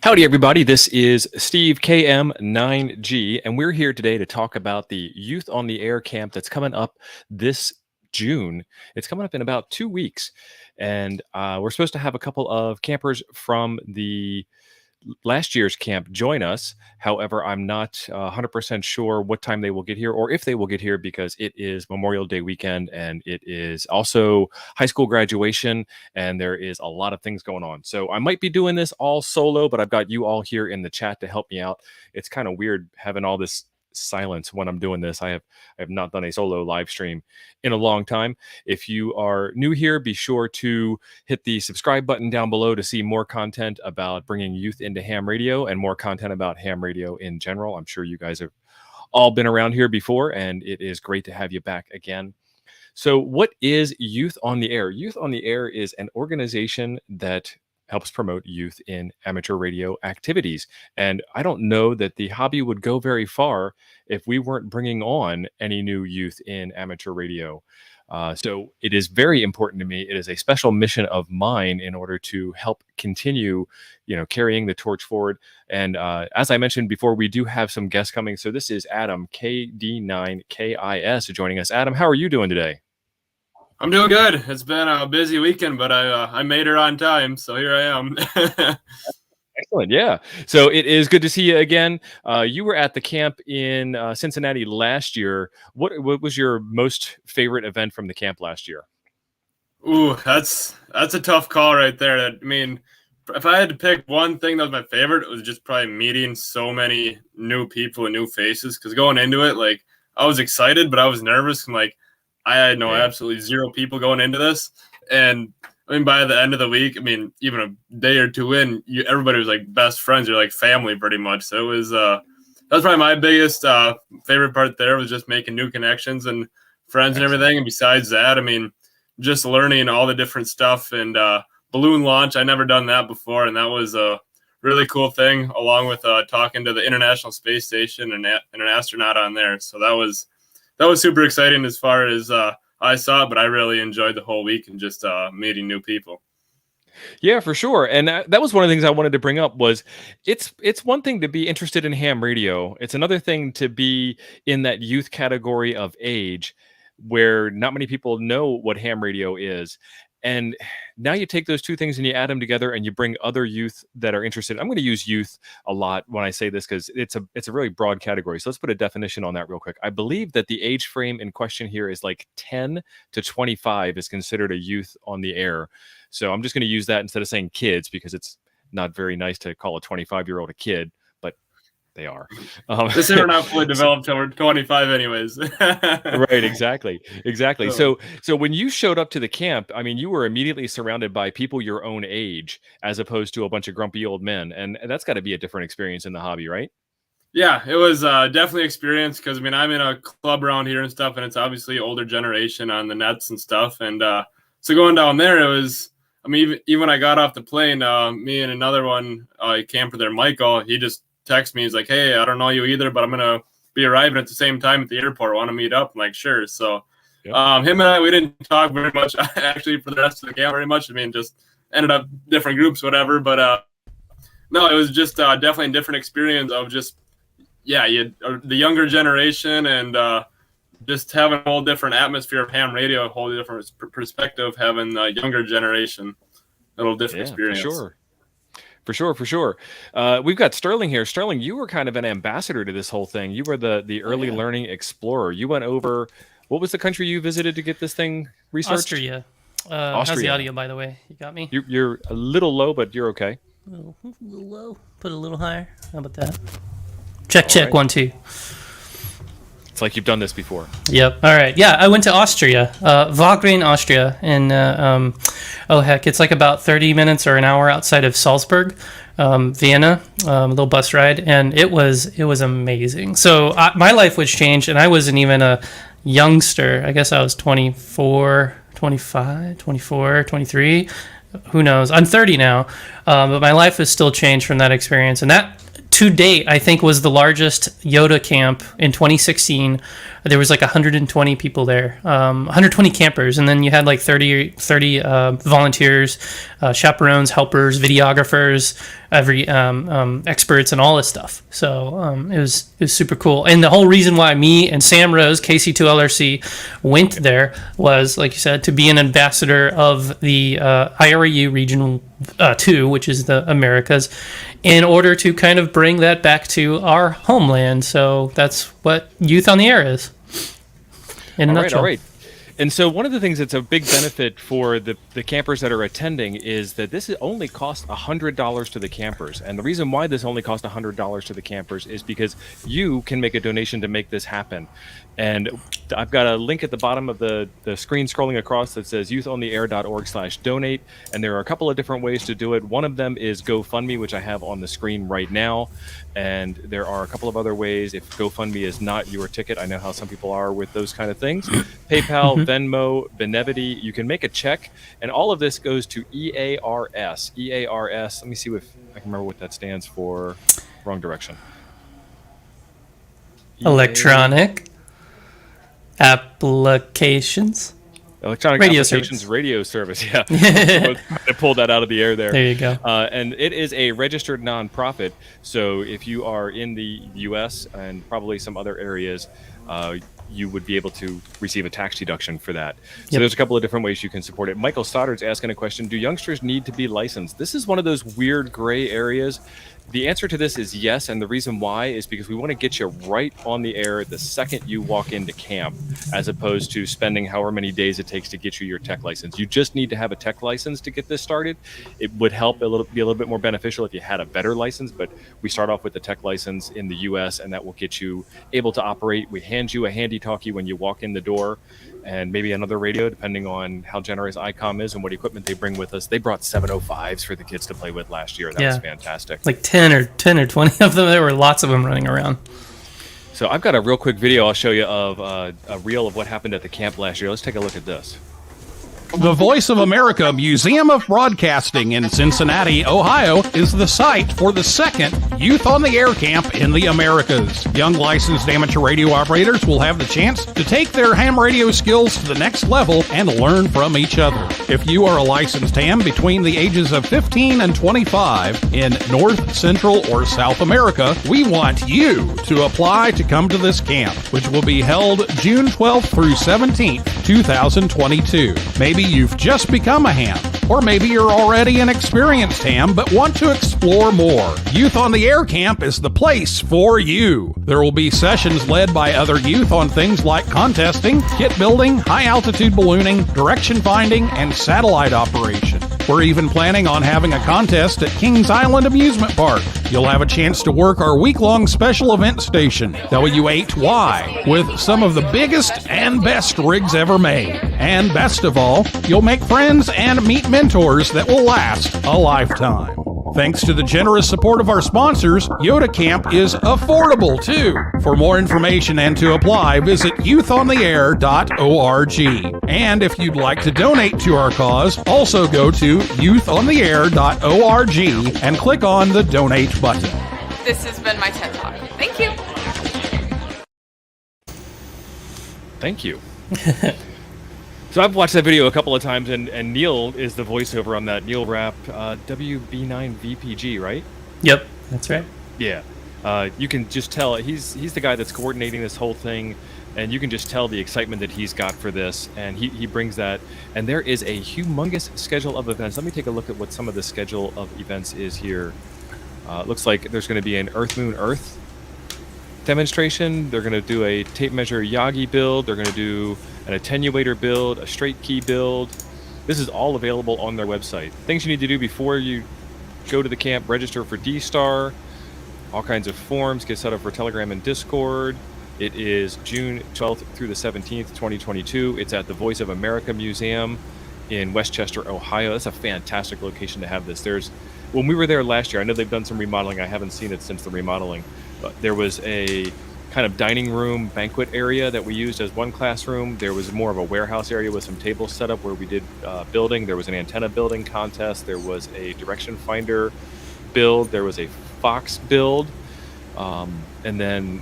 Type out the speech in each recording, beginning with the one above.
Howdy, everybody. This is Steve KM9G, and we're here today to talk about the Youth on the Air camp that's coming up this June. It's coming up in about 2 weeks, and we're supposed to have a couple of campers from the last year's camp join us. However, I'm not 100% sure what time they will get here or if they will get here because it is Memorial Day weekend and it is also high school graduation and there is a lot of things going on. So I might be doing this all solo, but I've got you all here in the chat to help me out. It's kind of weird having all this silence when I'm doing this. I have not done a solo live stream in a long time. If you are new here, be sure to hit the subscribe button down below to see more content about bringing youth into ham radio and more content about ham radio in general. I'm sure you guys have all been around here before, and it is great to have you back again. So what is Youth on the Air? Youth on the Air is an organization that helps promote youth in amateur radio activities. And I don't know that the hobby would go very far if we weren't bringing on any new youth in amateur radio. So it is very important to me. It is a special mission of mine in order to help continue, carrying the torch forward. And as I mentioned before, we do have some guests coming. So this is Adam, KD9KIS, joining us. Adam, how are you doing today? I'm doing good. It's been a busy weekend, but I made it on time, so here I am. Excellent. Yeah. So it is good to see you again. You were at the camp in Cincinnati last year. What was your most favorite event from the camp last year? Ooh, that's a tough call right there. I mean, if I had to pick one thing that was my favorite, it was just probably meeting so many new people and new faces. Because going into it, like, I was excited, but I was nervous. I'm like, I had absolutely zero people going into this. And I mean, by the end of the week, I mean, even a day or two in, everybody was like best friends. You're like family pretty much. So it was, that was probably my biggest favorite part there, was just making new connections and friends and everything. And besides that, I mean, just learning all the different stuff and balloon launch. I never done that before. And that was a really cool thing, along with talking to the International Space Station and an astronaut on there. So that was super exciting as far as I saw it, but I really enjoyed the whole week and just meeting new people. Yeah, for sure. And that was one of the things I wanted to bring up was it's one thing to be interested in ham radio. It's another thing to be in that youth category of age where not many people know what ham radio is. And now you take those two things and you add them together and you bring other youth that are interested. I'm going to use youth a lot when I say this because it's a really broad category. So let's put a definition on that real quick. I believe that the age frame in question here is like 10 to 25 is considered a youth on the air. So I'm just going to use that instead of saying kids because it's not very nice to call a 25-year-old a kid. They are. They were not fully developed till we're 25 anyways. Right, exactly. So when you showed up to the camp, I mean, you were immediately surrounded by people your own age as opposed to a bunch of grumpy old men. And that's got to be a different experience in the hobby, right? Yeah, it was definitely experience because, I mean, I'm in a club around here and stuff, and it's obviously older generation on the nets and stuff. And so going down there, it was, I mean, even when I got off the plane, me and another one, camper there, Michael, he just text me. He's like, hey, I don't know you either, but I'm gonna be arriving at the same time at the airport. Want to meet up? I'm like, sure. So him and I, we didn't talk very much actually for the rest of the camp very much. I mean, just ended up different groups, whatever. But no, it was just definitely a different experience of just the younger generation and just having a whole different atmosphere of ham radio, a whole different perspective, having the younger generation, a little different experience. For sure. We've got Sterling here. Sterling, you were kind of an ambassador to this whole thing. You were the early learning explorer. You went over, what was the country you visited to get this thing researched? Austria. How's the audio, by the way? You got me? You're a little low, but you're okay. A little low. Put it a little higher. How about that? Check, right. 1, 2. It's like you've done this before. Yep. All right. Yeah, I went to Austria, Wagrain, Austria, and it's like about 30 minutes or an hour outside of Salzburg, Vienna, a little bus ride, and it was amazing. So my life was changed, and I wasn't even a youngster. I guess I was 24, 25, 24, 23. Who knows? I'm 30 now, but my life has still changed from that experience, and that, to date, I think was the largest Yoda camp in 2016. There was like 120 people there, 120 campers, and then you had like 30 volunteers, chaperones, helpers, videographers, every experts and all this stuff. So it was super cool. And the whole reason why me and Sam Rose, KC2LRC, went there was, like you said, to be an ambassador of the IRAU Regional 2, which is the Americas, in order to kind of bring that back to our homeland. So that's what Youth on the Air is, in a nutshell. All right. And so one of the things that's a big benefit for the campers that are attending is that this only costs $100 to the campers. And the reason why this only costs $100 to the campers is because you can make a donation to make this happen. And I've got a link at the bottom of the screen scrolling across that says youthontheair.org/donate. And there are a couple of different ways to do it. One of them is GoFundMe, which I have on the screen right now. And there are a couple of other ways. If GoFundMe is not your ticket, I know how some people are with those kind of things. PayPal, Venmo, Benevity, you can make a check. And all of this goes to EARS. EARS, let me see if I can remember what that stands for. Wrong direction. Electronic applications. Electronic Radio Applications service. Radio Service, yeah. I pulled that out of the air there. There you go. And it is a registered nonprofit. So if you are in the U.S. and probably some other areas, you would be able to receive a tax deduction for that. So there's a couple of different ways you can support it. Michael Stoddard's asking a question, do youngsters need to be licensed? This is one of those weird gray areas. The answer to this is yes, and the reason why is because we want to get you right on the air the second you walk into camp, as opposed to spending however many days it takes to get you your tech license. You just need to have a tech license to get this started. It would help be a little bit more beneficial if you had a better license, but we start off with the tech license in the U.S., and that will get you able to operate. We hand you a handy-talkie when you walk in the door, and maybe another radio, depending on how generous ICOM is and what equipment they bring with us. They brought 705s for the kids to play with last year. That was fantastic. Like 10 or 20 of them. There were lots of them running around. So I've got a real quick video I'll show you of a reel of what happened at the camp last year. Let's take a look at this. The Voice of America Museum of Broadcasting in Cincinnati, Ohio, is the site for the second Youth on the Air Camp in the Americas. Young licensed amateur radio operators will have the chance to take their ham radio skills to the next level and learn from each other. If you are a licensed ham between the ages of 15 and 25 in North, Central, or South America, we want you to apply to come to this camp, which will be held June 12th through 17th, 2022. Maybe you've just become a ham, or maybe you're already an experienced ham but want to explore more. Youth on the Air Camp is the place for you. There will be sessions led by other youth on things like contesting, kit building, high-altitude ballooning, direction finding, and satellite operation. We're even planning on having a contest at Kings Island Amusement Park. You'll have a chance to work our week-long special event station, W8Y, with some of the biggest and best rigs ever made. And best of all, you'll make friends and meet mentors that will last a lifetime. Thanks to the generous support of our sponsors, Yoda Camp is affordable too. For more information and to apply, visit youthontheair.org. And if you'd like to donate to our cause, also go to youthontheair.org and click on the donate button. This has been my TED Talk. Thank you. Thank you. So I've watched that video a couple of times, and Neil is the voiceover on that. Neil Rapp, WB9VPG, right? Yep, that's right. Yeah. You can just tell he's the guy that's coordinating this whole thing, and you can just tell the excitement that he's got for this, and he brings that. And there is a humongous schedule of events. Let me take a look at what some of the schedule of events is here. Looks like there's going to be an Earth Moon Earth demonstration. They're going to do a tape measure Yagi build. They're going to do an attenuator build, a straight key build. This is all available on their website. Things you need to do before you go to the camp: register for D-Star, all kinds of forms, get set up for Telegram and Discord. It is June 12th through the 17th, 2022. It's at the Voice of America Museum in Westchester, Ohio. That's a fantastic location to have this. When we were there last year, I know they've done some remodeling. I haven't seen it since the remodeling, but there was a kind of dining room banquet area that we used as one classroom. There was more of a warehouse area with some tables set up where we did building. There was an antenna building contest. There was a direction finder build. There was a Fox build. And then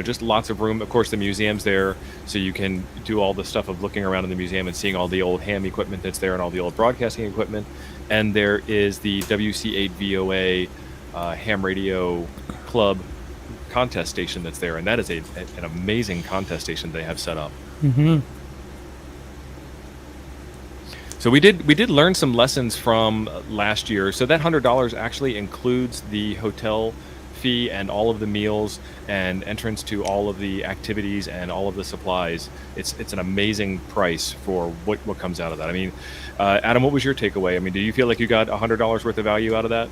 just lots of room. Of course, the museum's there, so you can do all the stuff of looking around in the museum and seeing all the old ham equipment that's there and all the old broadcasting equipment. And there is the WC8 VOA ham radio club contest station that's there, and that is an amazing contest station they have set up. Mm-hmm. So we did learn some lessons from last year. So that $100 actually includes the hotel fee and all of the meals and entrance to all of the activities and all of the supplies. It's an amazing price for what comes out of that. I mean, Adam, what was your takeaway? I mean, do you feel like you got $100 worth of value out of that?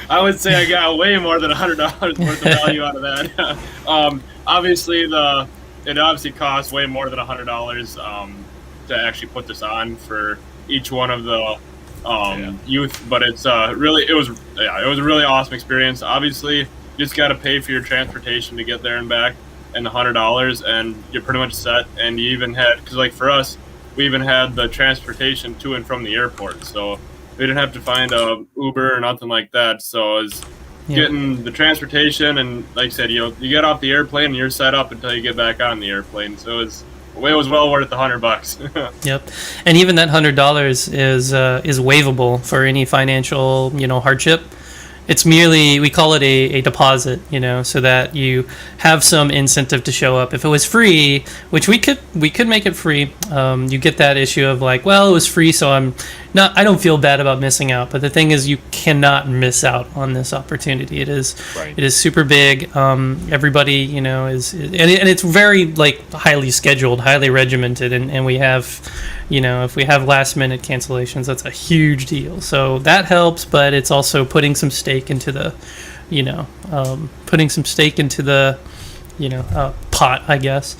I would say I got way more than $100 worth of value out of that. Obviously, it obviously costs way more than $100 to actually put this on for each one of the youth, but it was a really awesome experience. Obviously, you just got to pay for your transportation to get there and back, and the $100, and you're pretty much set. And you even had, because like for us, we even had the transportation to and from the airport, so we didn't have to find a Uber or nothing like that. So it was getting the transportation, and like I said, you get off the airplane and you're set up until you get back on the airplane. So it was well worth the $100. Yep, and even that $100 is waivable for any financial hardship. It's merely, we call it a deposit, so that you have some incentive to show up. If it was free, which we could make it free, you get that issue of like, well, it was free, so I don't feel bad about missing out. But the thing is, you cannot miss out on this opportunity. It is super big. Everybody, is and it's very like highly scheduled, highly regimented, and we have, if we have last minute cancellations, that's a huge deal. So that helps, but it's also putting some stake into the, pot, I guess,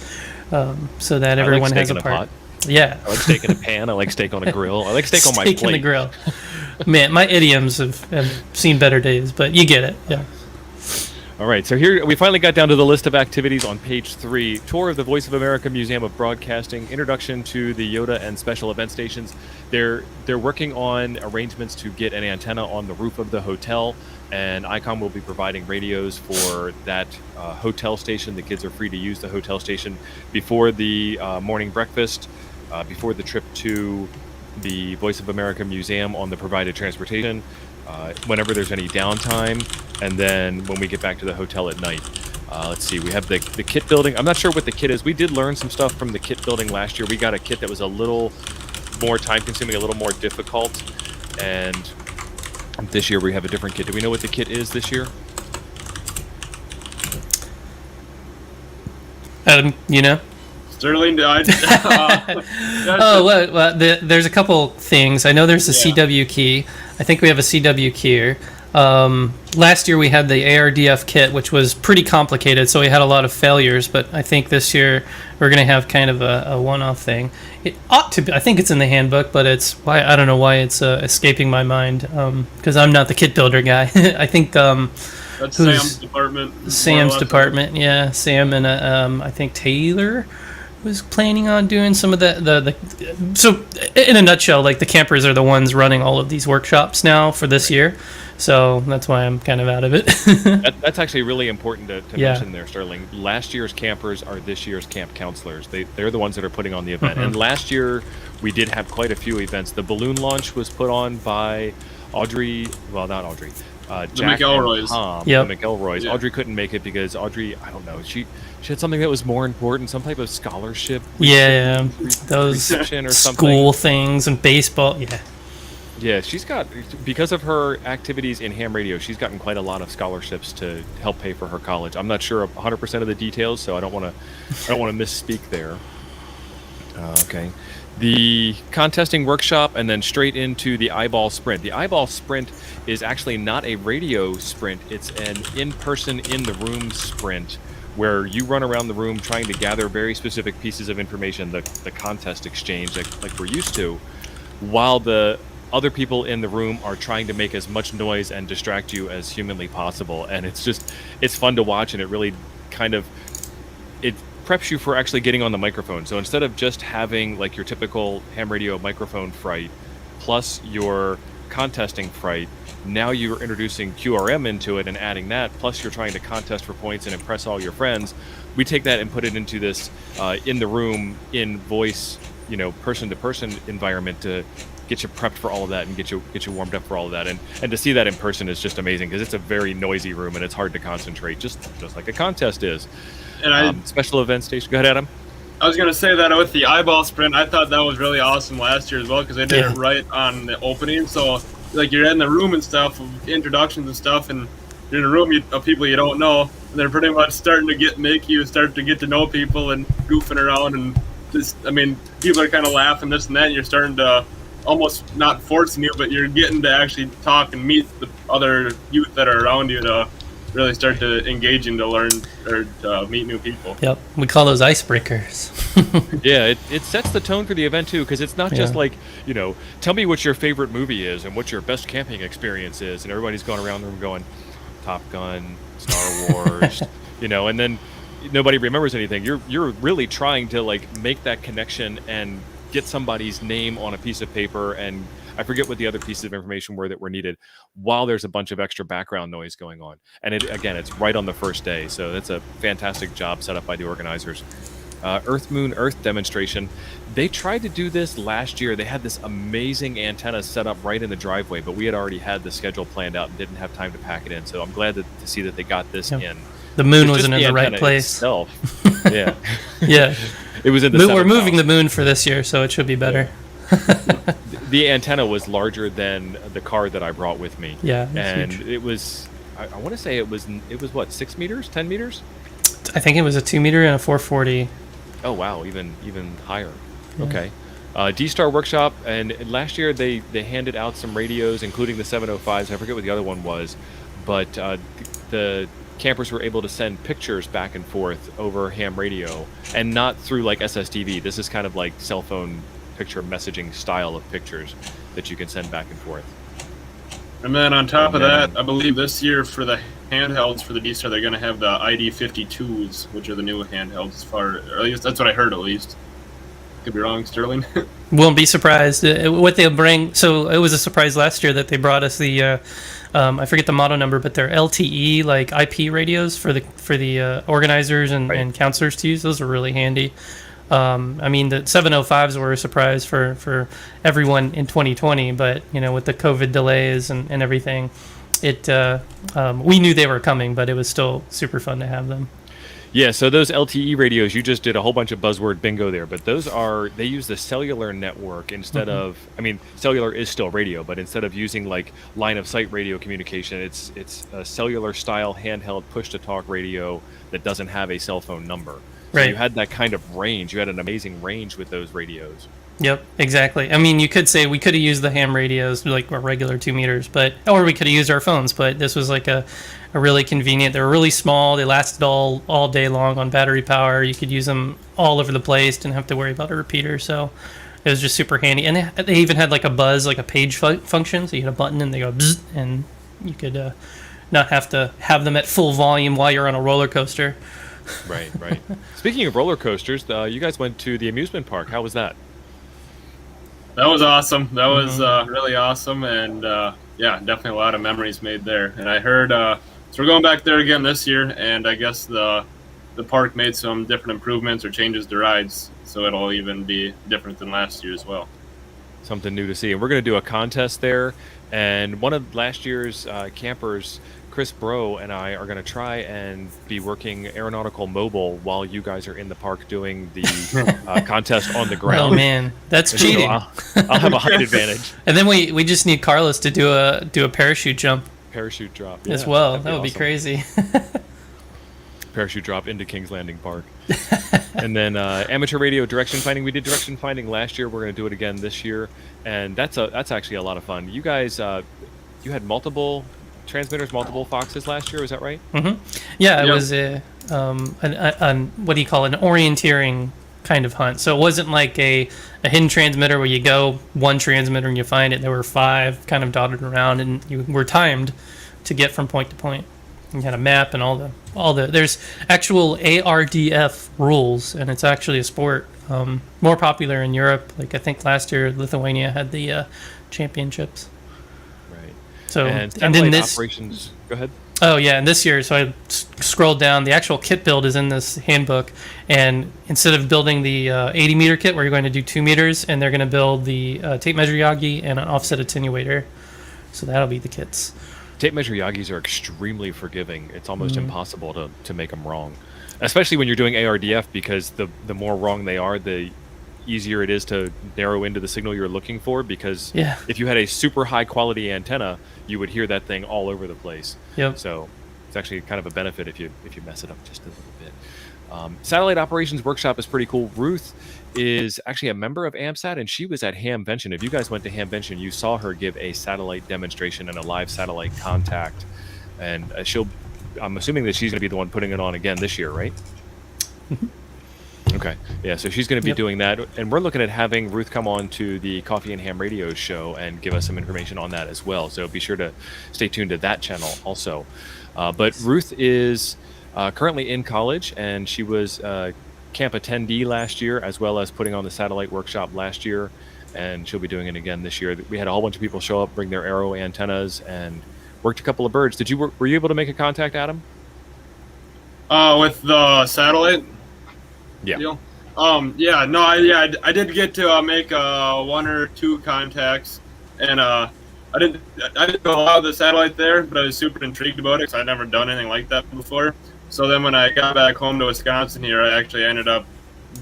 so that everyone has a part. Yeah, I like steak in a pan. I like steak on a grill. I like steak on my plate. Steak in the grill. Man, my idioms have seen better days, but you get it. Yeah. All right, so here we finally got down to the list of activities on page 3. Tour of the Voice of America Museum of Broadcasting, introduction to the Yoda and special event stations. They're working on arrangements to get an antenna on the roof of the hotel, and ICOM will be providing radios for that hotel station. The kids are free to use the hotel station before the morning breakfast, before the trip to the Voice of America Museum on the provided transportation, whenever there's any downtime, and then when we get back to the hotel at night. Let's see, we have the kit building. I'm not sure what the kit is. We did learn some stuff from the kit building last year. We got a kit that was a little more time-consuming, a little more difficult, and this year we have a different kit. Do we know what the kit is this year? Sterling died. There's a couple things. I know there's a CW key. I think we have a CW key here. Last year we had the ARDF kit, which was pretty complicated, so we had a lot of failures, but I think this year we're going to have kind of a one-off thing. It ought to be, I think it's in the handbook, but I don't know why it's escaping my mind, because I'm not the kit builder guy. I think that's Sam's department. Sam's department, yeah. Sam and I think Taylor was planning on doing some of the so in a nutshell, like the campers are the ones running all of these workshops now for this year, so that's why I'm kind of out of it. That's actually really important to mention there, Sterling. Last year's campers are this year's camp counselors. They're the ones that are putting on the event. And last year we did have quite a few events. The balloon launch was put on by Jack McElroys. Tom, Yep. the McElroys. Yeah. Audrey couldn't make it because Audrey, I don't know, she had something that was more important, some type of scholarship. Those or something. School things and baseball. Yeah, she's got, because of her activities in ham radio, she's gotten quite a lot of scholarships to help pay for her college. I'm not sure 100% of the details, so I don't want to misspeak there. Okay. The contesting workshop, and then straight into the eyeball sprint. The eyeball sprint is actually not a radio sprint. It's an in-person, in-the-room sprint where you run around the room trying to gather very specific pieces of information, the contest exchange like we're used to, while the other people in the room are trying to make as much noise and distract you as humanly possible. And it's fun to watch, and it really it preps you for actually getting on the microphone. So instead of just having like your typical ham radio microphone fright plus your contesting fright. Now you're introducing QRM into it and adding that, plus you're trying to contest for points and impress all your friends. We take that and put it into this in the room, in voice, person-to-person environment to get you prepped for all of that and get you warmed up for all of that. And to see that in person is just amazing because it's a very noisy room and it's hard to concentrate, just like a contest is. And special event station. Go ahead, Adam. I was going to say that with the eyeball sprint, I thought that was really awesome last year as well because they did it right on the opening. So, like, you're in the room and stuff, introductions and stuff, and you're in a room of people you don't know, and they're pretty much starting to make you start to get to know people and goofing around. And just, people are kind of laughing, this and that, and you're starting to almost not forcing you, but you're getting to actually talk and meet the other youth that are around you to really start to engage and to learn or to meet new people. Yep, we call those icebreakers. Yeah, it sets the tone for the event too, because it's not just like, tell me what your favorite movie is and what your best camping experience is, and everybody's going around the room going, Top Gun, Star Wars, and then nobody remembers anything. You're really trying to like make that connection and get somebody's name on a piece of paper, and I forget what the other pieces of information were that were needed, while there's a bunch of extra background noise going on. And it's right on the first day, so that's a fantastic job set up by the organizers. Earth Moon Earth demonstration. They tried to do this last year. They had this amazing antenna set up right in the driveway, but we had already had the schedule planned out and didn't have time to pack it in. So I'm glad to see that they got this in. The moon wasn't in the right place. Itself, yeah. Yeah. It was in the We're moving the moon for this year, so it should be better. The antenna was larger than the car that I brought with me. Yeah. And huge. it was, I want to say it was what, 6 meters, 10 meters? I think it was a 2 meter and a 440. Oh wow, even higher. Yeah. Okay. D-Star Workshop, and last year they handed out some radios, including the 705s. I forget what the other one was, but the campers were able to send pictures back and forth over ham radio, and not through like SSTV. This is kind of like cell phone picture messaging style of pictures that you can send back and forth. And then on top of that, I believe this year for the handhelds for the D-Star, they're going to have the ID52s, which are the new handhelds, or at least that's what I heard, at least. Could be wrong, Sterling. Won't be surprised what they'll bring. So it was a surprise last year that they brought us the I forget the model number, but they're LTE like IP radios for the organizers and counselors to use. Those are really handy. The 705s were a surprise for everyone in 2020, but with the COVID delays and everything, we knew they were coming, but it was still super fun to have them. Yeah, so those LTE radios, you just did a whole bunch of buzzword bingo there, but they use the cellular network instead of, cellular is still radio, but instead of using like line of sight radio communication, it's a cellular style handheld push to talk radio that doesn't have a cell phone number. So you had that kind of range. You had an amazing range with those radios. Yep, exactly. You could say we could have used the ham radios, like our regular 2 meters, or we could have used our phones, but this was like a really convenient. They were really small. They lasted all day long on battery power. You could use them all over the place, didn't have to worry about a repeater, so it was just super handy. And they even had like a buzz, like a page function, so you hit a button and they go bzz, and you could not have to have them at full volume while you're on a roller coaster. Right. Speaking of roller coasters, you guys went to the amusement park. How was that? That was awesome. That was really awesome, and definitely a lot of memories made there. And I heard, so we're going back there again this year, and I guess the park made some different improvements or changes to rides, so it'll even be different than last year as well. Something new to see. And we're going to do a contest there, and one of last year's campers, Chris Bro, and I are going to try and be working aeronautical mobile while you guys are in the park doing the contest on the ground. Oh man, that's and cheating. So I'll have a height advantage. And then we just need Carlos to do a parachute jump. Parachute drop as well. That would be crazy. Parachute drop into Kings Landing Park. And then amateur radio direction finding. We did direction finding last year. We're going to do it again this year, and that's actually a lot of fun. You guys, you had multiple transmitters, multiple Foxes last year. Was that right? Mm-hmm. Yeah, it was what do you call it? An orienteering kind of hunt. So it wasn't like a hidden transmitter where you go one transmitter and you find it. There were 5 kind of dotted around, and you were timed to get from point to point. You had a map and all the. There's actual ARDF rules, and it's actually a sport. More popular in Europe. Like I think last year Lithuania had the championships. So And then satellite this operations. Go ahead. Oh yeah, and this year, so I scrolled down. The actual kit build is in this handbook, and instead of building the 80 meter kit, where you're going to do 2 meters, and they're going to build the tape measure Yagi and an offset attenuator. So that'll be the kits. Tape measure Yagis are extremely forgiving. It's almost impossible to make them wrong, especially when you're doing ARDF, because the more wrong they are, the easier it is to narrow into the signal you're looking for, because if you had a super high quality antenna, you would hear that thing all over the place. Yep. So it's actually kind of a benefit if you mess it up just a little bit. Satellite Operations Workshop is pretty cool. Ruth is actually a member of AMSAT, and she was at Hamvention. If you guys went to Hamvention, you saw her give a satellite demonstration and a live satellite contact. And I'm assuming that she's going to be the one putting it on again this year, right? Okay. Yeah, so she's going to be doing that. And we're looking at having Ruth come on to the Coffee and Ham Radio show and give us some information on that as well. So be sure to stay tuned to that channel also. But Ruth is currently in college, and she was camp attendee last year, as well as putting on the satellite workshop last year. And she'll be doing it again this year. We had a whole bunch of people show up, bring their Arrow antennas, and worked a couple of birds. Were you able to make a contact, Adam? With the satellite. Yeah. Deal? I did get to make 1 or 2 contacts, and I didn't allow the satellite there, but I was super intrigued about it because I'd never done anything like that before. So then when I got back home to Wisconsin here, I actually ended up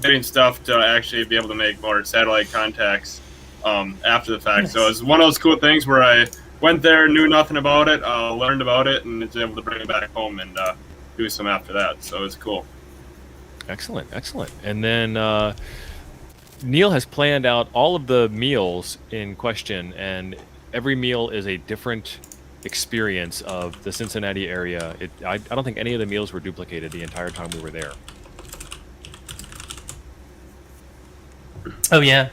getting stuff to actually be able to make more satellite contacts after the fact. Nice. So it was one of those cool things where I went there, knew nothing about it, learned about it, and was able to bring it back home and do some after that. So it was cool. Excellent. And then Neil has planned out all of the meals in question, and every meal is a different experience of the Cincinnati area. I don't think any of the meals were duplicated the entire time we were there. Oh yeah,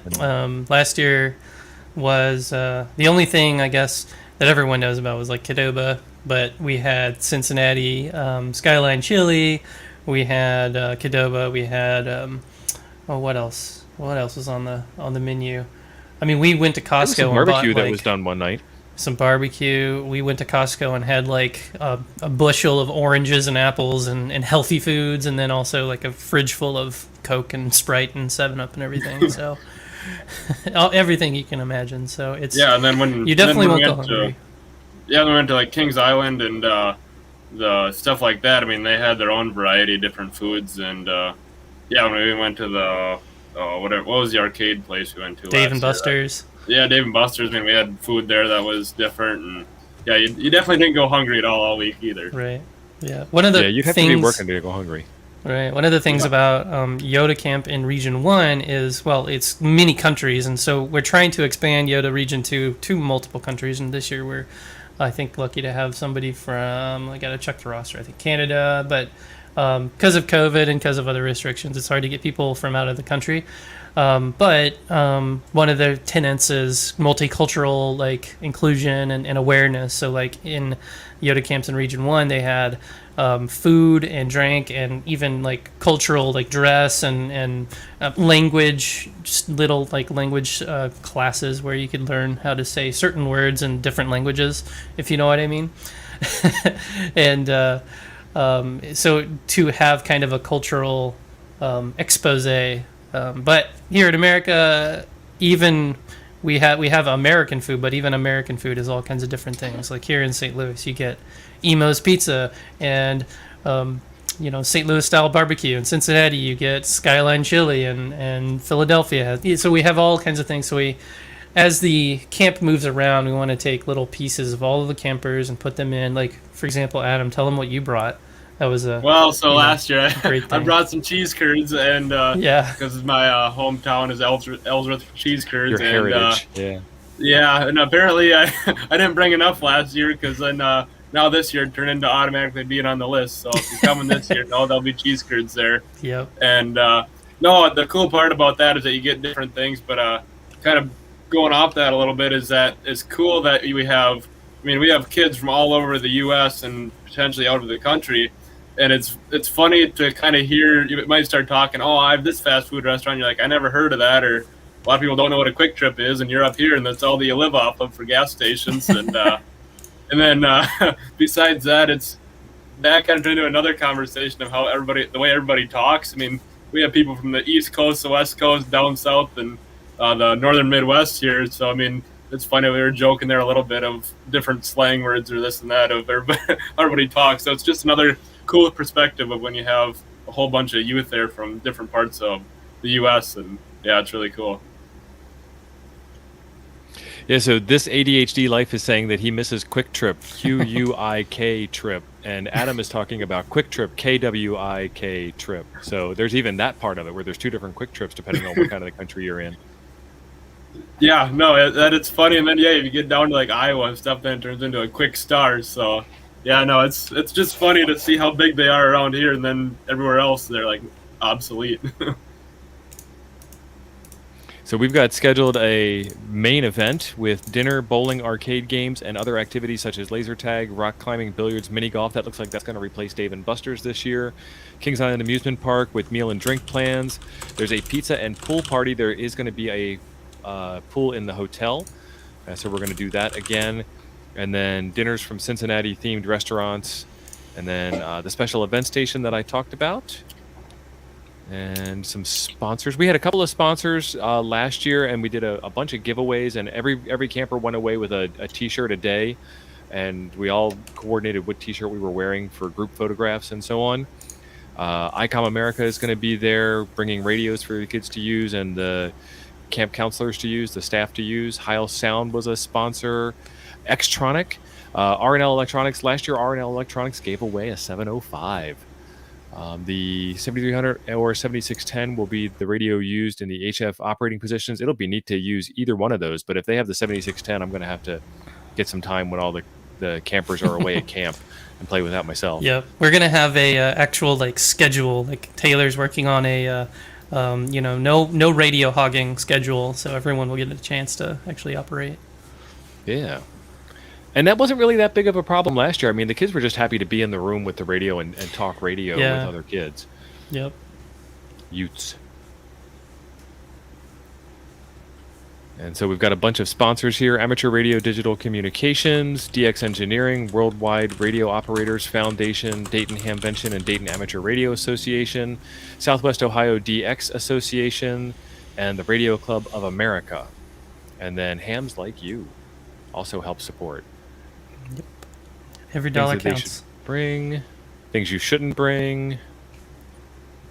last year was the only thing I guess that everyone knows about was like Qdoba, but we had Cincinnati Skyline Chili. We had Qdoba. We had what else? What else was on the menu? I mean, we went to Costco. There was some barbecue that was done one night. Some barbecue. We went to Costco and had like a bushel of oranges and apples and healthy foods, and then also like a fridge full of Coke and Sprite and 7-Up and everything. So everything you can imagine. So it's and then when you definitely won't go hungry. We went to like Kings Island and the stuff like that. I mean, they had their own variety of different foods, and when we went to the what was the arcade place we went to? Dave and Buster's. Dave and Buster's. I mean, we had food there that was different, and you definitely didn't go hungry at all week either. Right. Yeah. One of the you'd have to be working to go hungry. Right. One of the things about Yoda Camp in Region 1 is, well, it's many countries, and so we're trying to expand Yoda Region 2 to multiple countries, and this year we're, I think, lucky to have somebody from, I got to check the roster, I think Canada, but because of COVID and because of other restrictions, it's hard to get people from out of the country. But one of the tenets is multicultural, like, inclusion and awareness. So, like, in Yoda Camps in Region 1, they had food and drink and even, like, cultural, like, dress and language, just little, like, language classes where you could learn how to say certain words in different languages, if you know what I mean. And so to have kind of a cultural expose. But here in America, even we have American food, but even American food is all kinds of different things. Like here in St. Louis, you get Emo's Pizza and St. Louis style barbecue. In Cincinnati, you get Skyline Chili, and Philadelphia has. So we have all kinds of things. So as the camp moves around, we want to take little pieces of all of the campers and put them in. Like, for example, Adam, tell them what you brought. That was last year I brought some cheese curds, and because my hometown is Ellsworth cheese curds. Your heritage, and apparently I didn't bring enough last year, because then now this year it turned into automatically being on the list. So if you're coming this year, there'll be cheese curds there. Yep. And the cool part about that is that you get different things, but kind of going off that a little bit is that it's cool that we have kids from all over the U.S. and potentially out of the country. And it's funny to kind of hear, you might start talking, I have this fast food restaurant. You're like, I never heard of that. Or a lot of people don't know what a Quick Trip is, and you're up here, and that's all that you live off of for gas stations. And And then besides that, that kind of turned into another conversation of how the way everybody talks. I mean, we have people from the East Coast, the West Coast, down south, and the northern Midwest here. So I mean, it's funny, we were joking there a little bit of different slang words or this and that of everybody talks. So it's just another cool perspective of when you have a whole bunch of youth there from different parts of the U.S. and yeah, it's really cool. Yeah, so this ADHD life is saying that he misses Quick Trip, Q-U-I-K trip, and Adam is talking about Quick Trip, K-W-I-K trip. So there's even that part of it where there's two different Quick Trips depending on what kind of the country you're in. Yeah, no, that it's funny, and then yeah, if you get down to like Iowa and stuff, then it turns into a quick star. So, yeah, no, it's just funny to see how big they are around here, and then everywhere else they're like obsolete. So we've got scheduled a main event with dinner, bowling, arcade games, and other activities such as laser tag, rock climbing, billiards, mini golf. That looks like that's going to replace Dave & Buster's this year. Kings Island Amusement Park with meal and drink plans. There's a pizza and pool party. There is going to be a pool in the hotel, so we're going to do that again. And then dinners from Cincinnati themed restaurants, and then the special event station that I talked about, and some sponsors. We had a couple of sponsors last year, and we did a bunch of giveaways, and every camper went away with a t-shirt a day, and we all coordinated what t-shirt we were wearing for group photographs and so on. ICOM America is going to be there bringing radios for the kids to use and the camp counselors to use, the staff to use. Heil Sound was a sponsor. Xtronic, R&L Electronics. Last year, R&L Electronics gave away a 705. The 7300 or 7610 will be the radio used in the HF operating positions. It'll be neat to use either one of those, but if they have the 7610, I'm going to have to get some time when all the campers are away at camp and play with that myself. Yeah, we're going to have a actual like schedule. Like Taylor's working on a no radio hogging schedule, so everyone will get a chance to actually operate. Yeah. And that wasn't really that big of a problem last year. I mean, the kids were just happy to be in the room with the radio and talk radio with other kids. Yep. Utes. And so we've got a bunch of sponsors here: Amateur Radio Digital Communications, DX Engineering, Worldwide Radio Operators Foundation, Dayton Hamvention and Dayton Amateur Radio Association, Southwest Ohio DX Association, and the Radio Club of America. And then Hams Like You also help support. Yep. Every dollar things that counts. They should bring, things you shouldn't bring.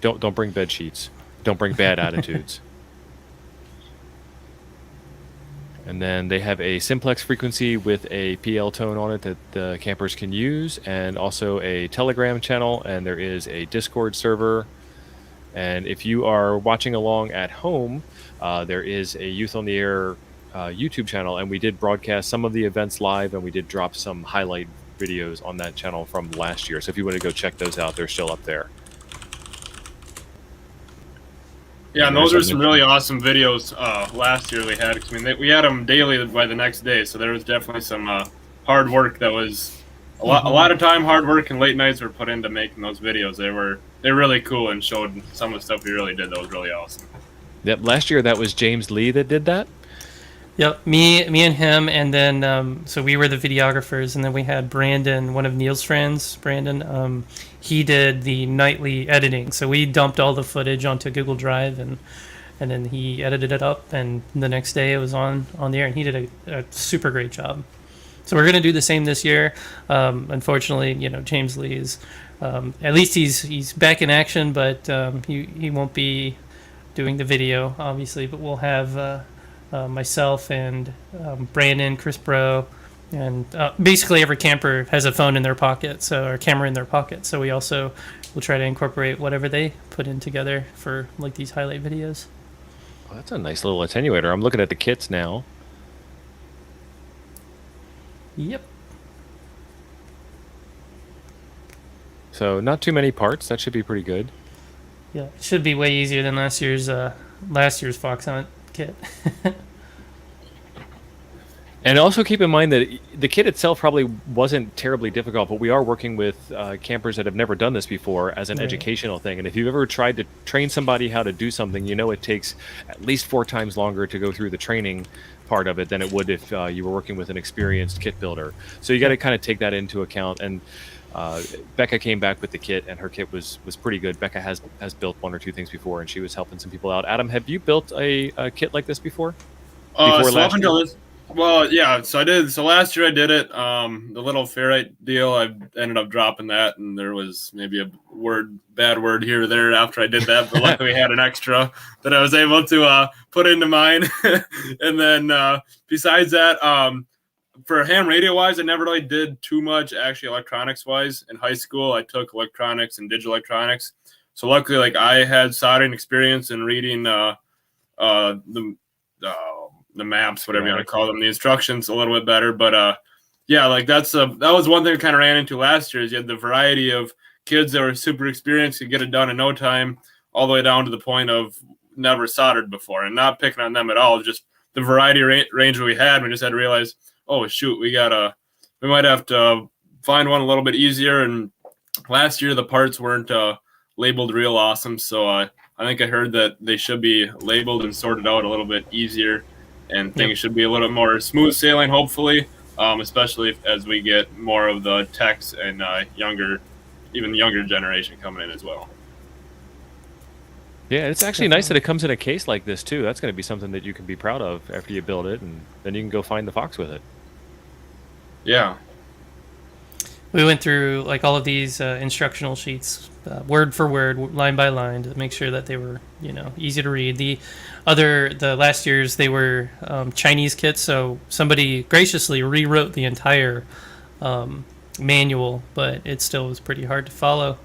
Don't bring bed sheets. Don't bring bad attitudes. And then they have a simplex frequency with a PL tone on it that the campers can use, and also a Telegram channel, and there is a Discord server. And if you are watching along at home, there is a Youth on the Air YouTube channel, and we did broadcast some of the events live, and we did drop some highlight videos on that channel from last year. So if you want to go check those out, they're still up there. Yeah, and those are some really awesome videos last year we had. I mean, we had them daily by the next day, so there was definitely some hard work that was a lot of time, hard work, and late nights were put into making those videos. They're really cool and showed some of the stuff we really did that was really awesome. Yep, last year that was James Lee that did that. Yep, me and him, and then so we were the videographers, and then we had Brandon, one of Neil's friends. Brandon, he did the nightly editing, so we dumped all the footage onto Google Drive, and then he edited it up, and the next day it was on the air, and he did a super great job. So we're gonna do the same this year. Unfortunately, James Lee is at least he's back in action, but he won't be doing the video, obviously. But we'll have myself and Brandon, Chris Bro, and basically every camper has a phone in their pocket, or a camera in their pocket. So we also will try to incorporate whatever they put in together for like these highlight videos. Oh, that's a nice little attenuator. I'm looking at the kits now. Yep. So not too many parts. That should be pretty good. Yeah, it should be way easier than last year's Fox Hunt kit. And also keep in mind that the kit itself probably wasn't terribly difficult, but we are working with campers that have never done this before as an Right. educational thing. And if you've ever tried to train somebody how to do something, you know it takes at least 4 times longer to go through the training part of it than it would if you were working with an experienced kit builder. So you got to kind of take that into account. And Becca came back with the kit, and her kit was pretty good. Becca has built 1 or 2 things before, and she was helping some people out. Adam, have you built a kit like this before? Before So last up until year? this, well, yeah. So I did. So last year I did it. The little ferrite deal, I ended up dropping that, and there was maybe a bad word here or there after I did that. But luckily, I had an extra that I was able to put into mine. And then besides that, for ham radio wise, I never really did too much actually electronics wise. In high school, I took electronics and digital electronics. So luckily, like I had soldering experience and reading the maps, whatever you want to call them, the instructions a little bit better. But yeah, like that was one thing I kind of ran into last year is you had the variety of kids that were super experienced, could get it done in no time, all the way down to the point of never soldered before, and not picking on them at all. Just the variety range we had. We just had to realize, oh shoot, we might have to find one a little bit easier. And last year the parts weren't labeled real awesome, so I think I heard that they should be labeled and sorted out a little bit easier, and things should be a little more smooth sailing, hopefully, especially as we get more of the techs and even younger generation coming in as well. Yeah, it's actually nice that it comes in a case like this too. That's going to be something that you can be proud of after you build it, and then you can go find the fox with it. Yeah. We went through like all of these instructional sheets, word for word, line by line, to make sure that they were, easy to read. The last year's, they were Chinese kits, so somebody graciously rewrote the entire manual, but it still was pretty hard to follow.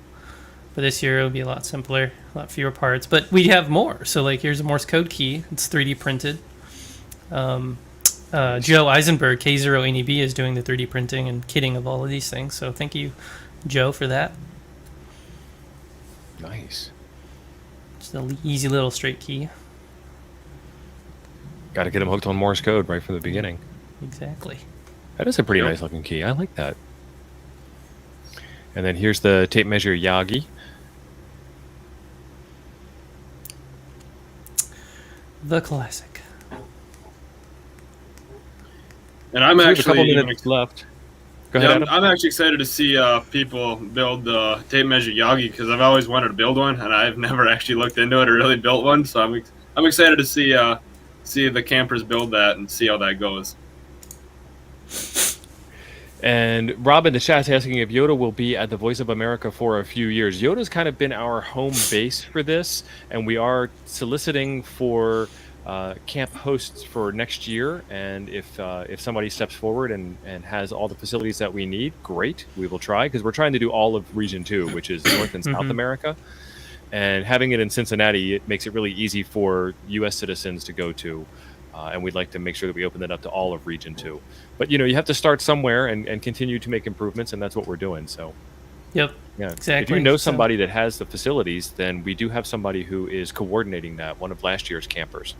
But this year it'll be a lot simpler, a lot fewer parts. But we have more. So like here's a Morse code key. It's 3D printed. Joe Eisenberg, K0NEB, is doing the 3D printing and kitting of all of these things. So thank you, Joe, for that. Nice. Just an easy little straight key. Got to get them hooked on Morse code right from the beginning. Exactly. That is a pretty nice looking key. I like that. And then here's the tape measure Yagi. The classic. And I'm So we have actually a couple minutes left. Go ahead, Adam. I'm actually excited to see people build the tape measure Yagi, because I've always wanted to build one, and I've never actually looked into it or really built one. So I'm excited to see the campers build that and see how that goes. And Rob in the chat's asking if Yoda will be at the Voice of America for a few years. Yoda's kind of been our home base for this, and we are soliciting for camp hosts for next year. And if somebody steps forward and has all the facilities that we need, great, we will try, because we're trying to do all of Region 2, which is North and South America. And having it in Cincinnati, it makes it really easy for U.S. citizens to go to. And we'd like to make sure that we open it up to all of Region 2. But, you have to start somewhere and continue to make improvements, and that's what we're doing. So, yep, yeah, exactly. If you know somebody that has the facilities, then we do have somebody who is coordinating that, one of last year's campers.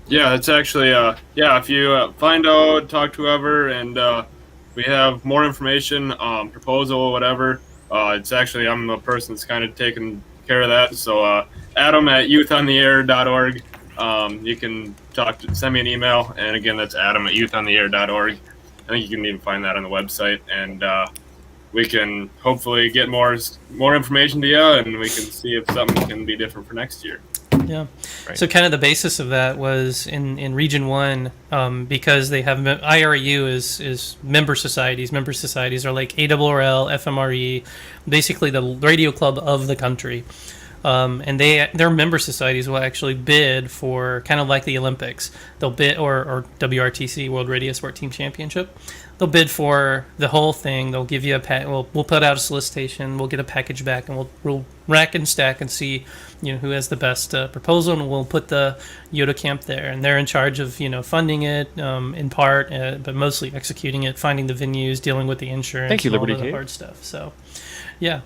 Yeah, it's actually, if you find out, talk to whoever, and we have more information, proposal, whatever, it's actually, I'm the person that's kind of taking care of that. So Adam at youthontheair.org. You can send me an email, and again, that's Adam at youthontheair.org. I think you can even find that on the website, and we can hopefully get more information to you, and we can see if something can be different for next year. Yeah. Right. So kind of the basis of that was in Region 1, because they have IRU is member societies. Member societies are like ARRL, FMRE, basically the radio club of the country. And their member societies will actually bid for kind of like the Olympics. They'll bid, or WRTC, World Radio Sport Team Championship. They'll bid for the whole thing. They'll give you we'll put out a solicitation. We'll get a package back, and we'll rack and stack and see, who has the best proposal, and we'll put the Yoda camp there. And they're in charge of, funding it in part, but mostly executing it, finding the venues, dealing with the insurance, Thank you, and all Liberty the Kate. hard stuff. So, yeah.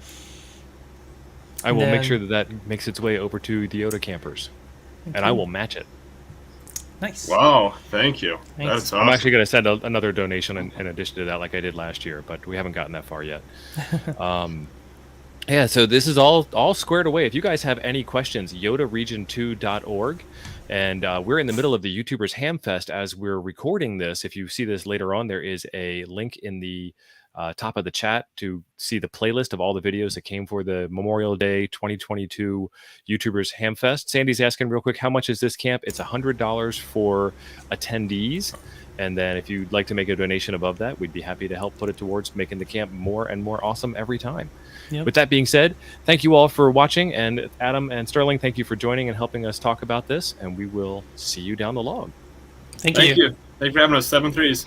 I will make sure that makes its way over to the Yoda campers, and I will match it. Nice. Wow, thank you. Thanks. That's awesome. I'm actually going to send another donation in addition to that, like I did last year, but we haven't gotten that far yet. Yeah, so this is all squared away. If you guys have any questions, yodaregion2.org. And we're in the middle of the YouTubers Hamfest as we're recording this. If you see this later on, there is a link in the top of the chat to see the playlist of all the videos that came for the Memorial Day 2022 YouTubers Hamfest. Sandy's asking real quick, how much is this camp? It's $100 for attendees. And then if you'd like to make a donation above that, we'd be happy to help put it towards making the camp more and more awesome every time. Yep. With that being said, thank you all for watching. And Adam and Sterling, thank you for joining and helping us talk about this. And we will see you down the log. Thank Thank you. you. Thank you for having us. 7 3s.